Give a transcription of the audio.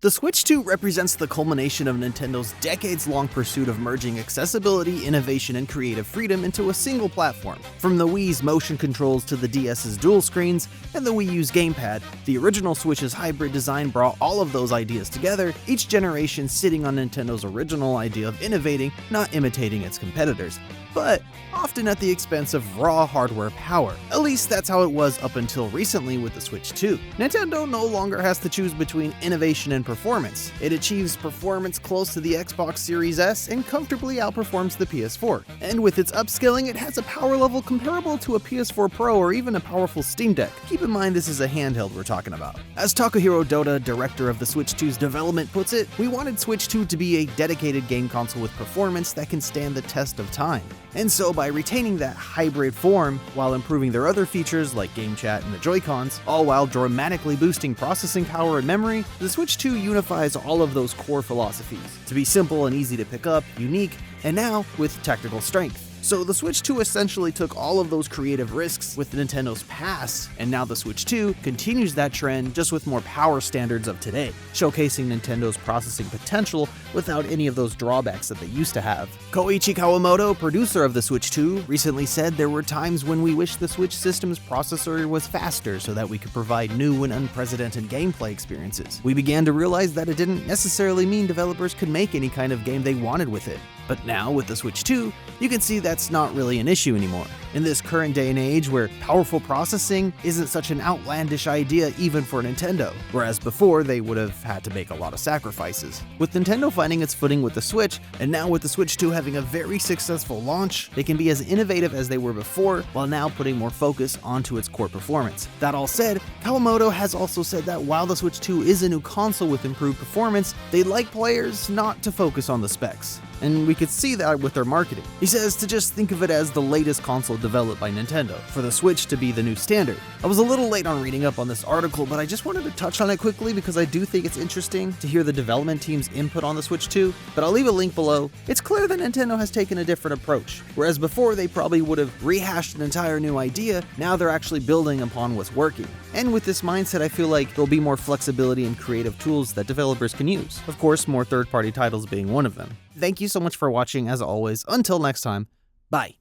The Switch 2 represents the culmination of Nintendo's decades-long pursuit of merging accessibility, innovation, and creative freedom into a single platform. From the Wii's motion controls to the DS's dual screens and the Wii U's gamepad, the original Switch's hybrid design brought all of those ideas together, each generation sitting on Nintendo's original idea of innovating, not imitating its competitors, but often at the expense of raw hardware power. At least that's how it was up until recently with the Switch 2. Nintendo no longer has to choose between innovation and performance. It achieves performance close to the Xbox Series S and comfortably outperforms the PS4. And with its upscaling, it has a power level comparable to a PS4 Pro or even a powerful Steam Deck. Keep in mind this is a handheld we're talking about. As Takahiro Doda, director of the Switch 2's development, puts it, we wanted Switch 2 to be a dedicated game console with performance that can stand the test of time. And so by retaining that hybrid form, while improving their other features like game chat and the Joy-Cons, all while dramatically boosting processing power and memory, the Switch 2 unifies all of those core philosophies to be simple and easy to pick up, unique, and now with technical strength. So the Switch 2 essentially took all of those creative risks with Nintendo's past, and now the Switch 2 continues that trend just with more power standards of today, showcasing Nintendo's processing potential without any of those drawbacks that they used to have. Koichi Kawamoto, producer of the Switch 2, recently said there were times when we wished the Switch system's processor was faster so that we could provide new and unprecedented gameplay experiences. We began to realize that it didn't necessarily mean developers could make any kind of game they wanted with it. But now, with the Switch 2, you can see that's not really an issue anymore. In this current day and age where powerful processing isn't such an outlandish idea even for Nintendo, whereas before they would have had to make a lot of sacrifices. With Nintendo finding its footing with the Switch, and now with the Switch 2 having a very successful launch, they can be as innovative as they were before, while now putting more focus onto its core performance. That all said, Kawamoto has also said that while the Switch 2 is a new console with improved performance, they'd like players not to focus on the specs. And we could see that with their marketing. He says to just think of it as the latest console developed by Nintendo, for the Switch to be the new standard. I was a little late on reading up on this article, but I just wanted to touch on it quickly because I do think it's interesting to hear the development team's input on the Switch 2, but I'll leave a link below. It's clear that Nintendo has taken a different approach. Whereas before they probably would have rehashed an entire new idea, now they're actually building upon what's working. And with this mindset, I feel like there'll be more flexibility and creative tools that developers can use. Of course, more third-party titles being one of them. Thank you so much for watching, as always. Until next time, bye.